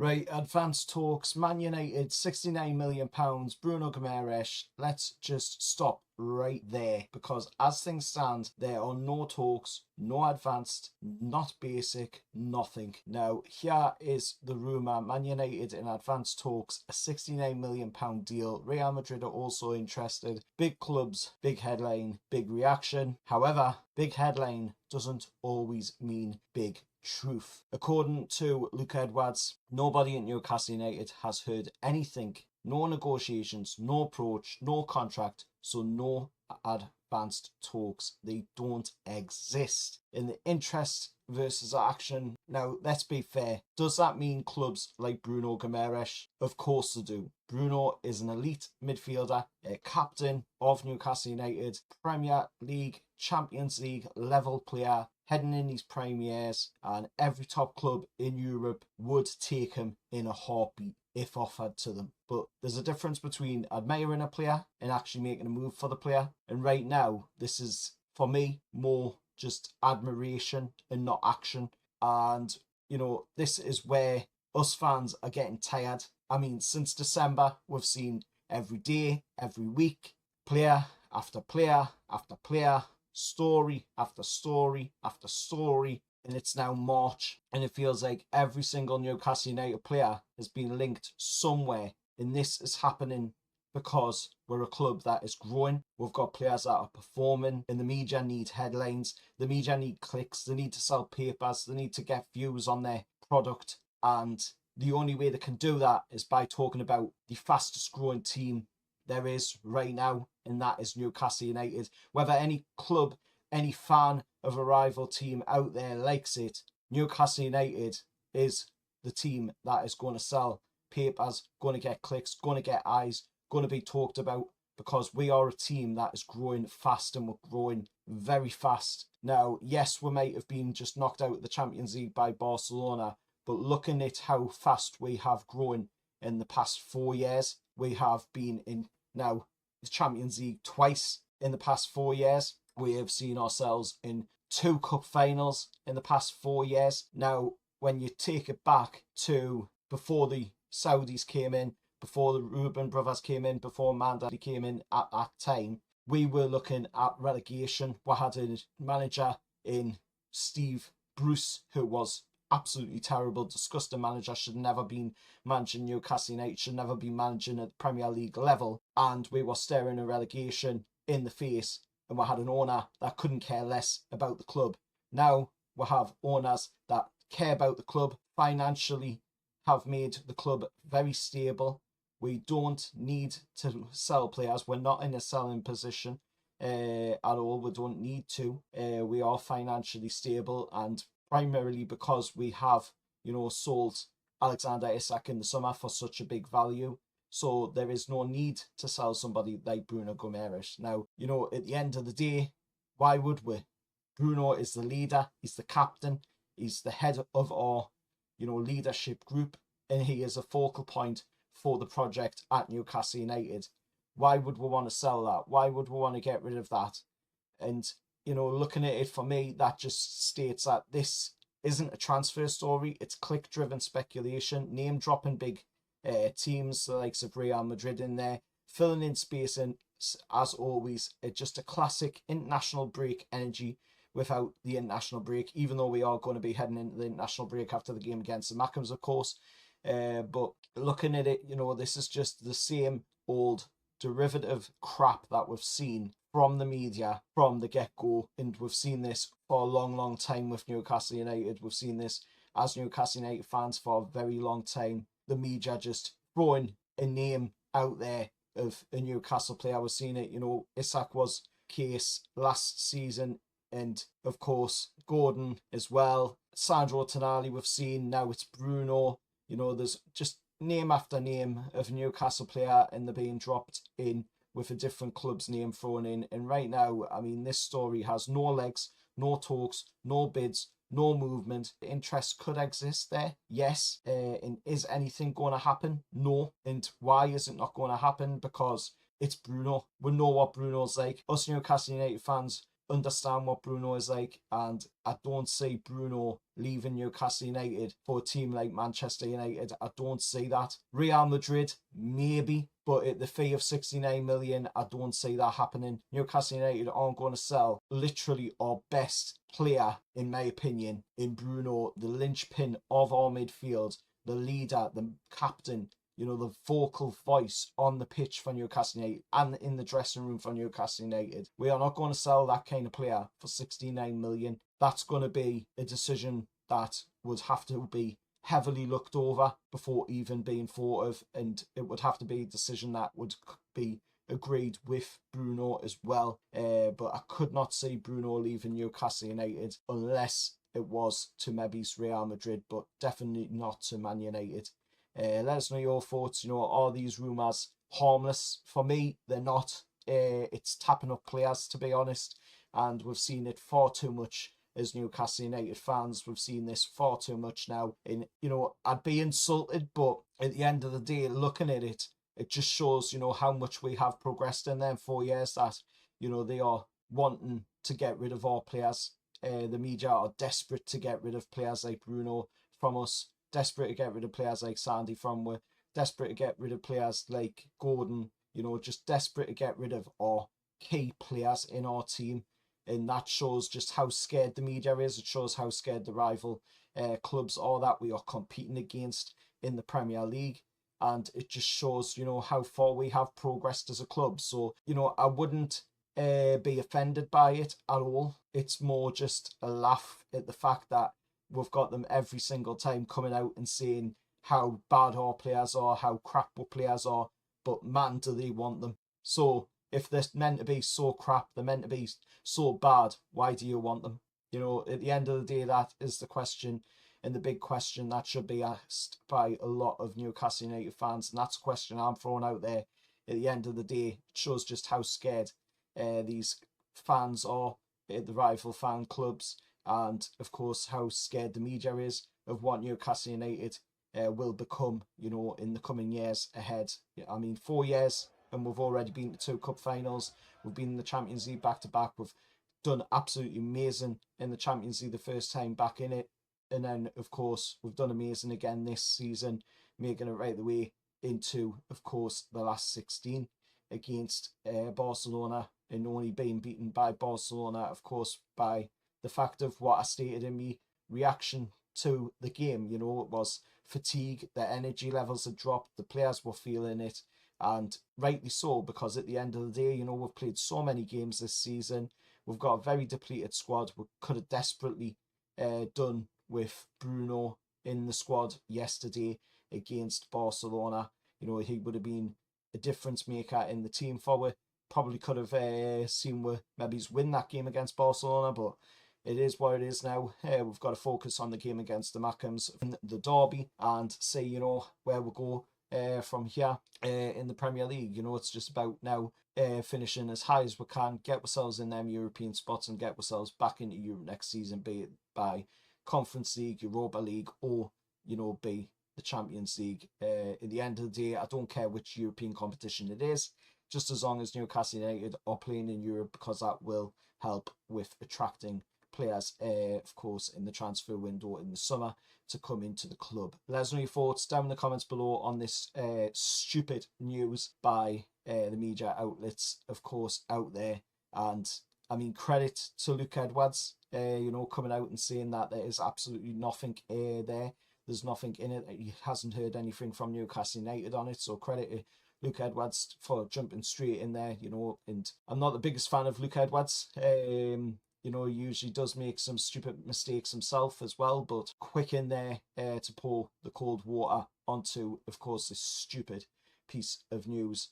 Right, advanced talks, Man United, £69 million, Bruno Guimaraes. Let's just stop right there because as things stand, there are no talks, no advanced, not basic, nothing. Now, here is the rumour. Man United in advanced talks, a £69 million deal. Real Madrid are also interested. Big clubs, big headline, big reaction. However, big headline doesn't always mean big truth. According to Luke Edwards, nobody at Newcastle United has heard anything. No negotiations, no approach, no contract, so no advanced talks. They don't exist. In the interest versus action, now let's be fair, does that mean clubs like Bruno Guimaraes? Of course they do. Bruno is an elite midfielder, a captain of Newcastle United, Premier League, Champions League level player, heading in his prime years, and every top club in Europe would take him in a heartbeat if offered to them. But there's a difference between admiring a player and actually making a move for the player. And right now, this is, for me, more just admiration and not action. And, you know, this is where us fans are getting tired. I mean, since December, we've seen every day, every week, player after player after player, story after story after story, and it's now March, and it feels like every single Newcastle United player has been linked somewhere, and this is happening because we're a club that is growing. We've got players that are performing, and the media need headlines, the media need clicks, they need to sell papers, they need to get views on their product, and the only way they can do that is by talking about the fastest growing team there is right now, and that is Newcastle United. Whether any club, any fan of a rival team out there likes it, Newcastle United is the team that is going to sell papers, going to get clicks, going to get eyes, going to be talked about, because we are a team that is growing fast, and we're growing very fast. Now, yes, we might have been just knocked out of the Champions League by Barcelona, but looking at how fast we have grown in the past 4 years, we have been in now the Champions League twice in the past 4 years. We have seen ourselves in 2 cup finals in the past 4 years. Now, when you take it back to before the Saudis came in, before the Reuben brothers came in, before Mandanda came in at that time, we were looking at relegation. We had a manager in Steve Bruce who was absolutely terrible, disgusting manager, should never been managing Newcastle United, should never be managing at the Premier League level, and we were staring a relegation in the face, and we had an owner that couldn't care less about the club. Now we have owners that care about the club, financially have made the club very stable. We don't need to sell players. We're not in a selling position at all. We don't need to. We are financially stable, and primarily because we have, sold Alexander Isak in the summer for such a big value. So there is no need to sell somebody like Bruno Guimaraes. Now, at the end of the day, why would we? Bruno is the leader, he's the captain, he's the head of our, leadership group, and he is a focal point for the project at Newcastle United. Why would we want to sell that? Why would we want to get rid of that? And looking at it, for me, that just states that this isn't a transfer story. It's click-driven speculation, name-dropping big teams, the likes of Real Madrid in there, filling in space, and as always, just a classic international break energy without the international break, even though we are going to be heading into the international break after the game against the Mackhams, of course. But looking at it, this is just the same old derivative crap that we've seen from the media from the get-go, and we've seen this for a long, long time with Newcastle United. We've seen this as Newcastle United fans for a very long time. The media just throwing a name out there of a Newcastle player. We've seen it, Isak was case last season, and of course Gordon as well. Sandro Tonali we've seen, now it's Bruno. There's just name after name of Newcastle player, and they're being dropped in with a different club's name thrown in. And right now, I mean, this story has no legs, no talks, no bids, no movement. Interest could exist there, yes. And is anything going to happen? No. And why is it not going to happen? Because it's Bruno. We know what Bruno's like. Us Newcastle United fans understand what Bruno is like, and I don't see Bruno leaving Newcastle United for a team like Manchester United. I don't see that. Real Madrid, maybe, but at the fee of 69 million, I don't see that happening. Newcastle United aren't going to sell literally our best player, in my opinion, in Bruno, the linchpin of our midfield, the leader, the captain, you know, the vocal voice on the pitch for Newcastle United and in the dressing room for Newcastle United. We are not going to sell that kind of player for 69 million. That's going to be a decision that would have to be heavily looked over before even being thought of, and it would have to be a decision that would be agreed with Bruno as well. But I could not see Bruno leaving Newcastle United unless it was to maybe Real Madrid, but definitely not to Man United. Let us know your thoughts. You know, are these rumours harmless? For me, they're not. It's tapping up players, to be honest, and we've seen it far too much as Newcastle United fans. We've seen this far too much now. And, you know, I'd be insulted, but at the end of the day, looking at it, it just shows, you know, how much we have progressed in them 4 years, that, you know, they are wanting to get rid of our players. The media are desperate to get rid of players like Bruno from us, desperate to get rid of players like Sandy from us, desperate to get rid of players like Gordon, you know, just desperate to get rid of our key players in our team. And that shows just how scared the media is. It shows how scared the rival clubs are that we are competing against in the Premier League. And it just shows, you know, how far we have progressed as a club. So, you know, I wouldn't be offended by it at all. It's more just a laugh at the fact that we've got them every single time coming out and saying how bad our players are, how crap our players are, but man, do they want them. So if they're meant to be so crap, they're meant to be so bad, why do you want them? You know, at the end of the day, that is the question, and the big question that should be asked by a lot of Newcastle United fans, and that's a question I'm throwing out there. At the end of the day, it shows just how scared these fans are at the rival fan clubs, and of course how scared the media is of what Newcastle United will become, you know, in the coming years ahead. I mean, 4 years and we've already been to 2 cup finals. We've been in the Champions League back to back. We've done absolutely amazing in the Champions League the first time back in it, and then of course we've done amazing again this season, making it right the way into, of course, the last 16 against Barcelona, and only being beaten by Barcelona, of course, by the fact of what I stated in my reaction to the game. You know, it was fatigue, the energy levels had dropped, the players were feeling it, and rightly so, because at the end of the day, you know, we've played so many games this season. We've got a very depleted squad. We could have desperately done with Bruno in the squad yesterday against Barcelona. You know, he would have been a difference maker in the team forward. Probably could have seen we maybe win that game against Barcelona, but it is what it is now. We've got to focus on the game against the Mackhams in the derby and see, you know, where we go from here in the Premier League. You know, it's just about now finishing as high as we can, get ourselves in them European spots and get ourselves back into Europe next season, be it by Conference League, Europa League, or, you know, be the Champions League. In the end of the day, I don't care which European competition it is, just as long as Newcastle United are playing in Europe, because that will help with attracting players, of course, in the transfer window in the summer to come into the club. Let us know your thoughts down in the comments below on this stupid news by the media outlets, of course, out there. And I mean, credit to Luke Edwards, you know, coming out and saying that there is absolutely nothing there. There's nothing in it. He hasn't heard anything from Newcastle United on it. So credit to Luke Edwards for jumping straight in there, you know. And I'm not the biggest fan of Luke Edwards. You know, he usually does make some stupid mistakes himself as well, but quick in there to pour the cold water onto, of course, this stupid piece of news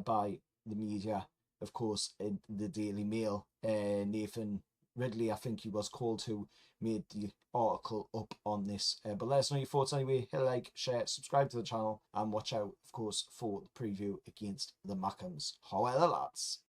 by the media, of course, in the Daily Mail. Nathan Ridley, I think he was called, who made the article up on this. But let us know your thoughts anyway. Hit a like, share, subscribe to the channel, and watch out, of course, for the preview against the Mackhams. However, lads.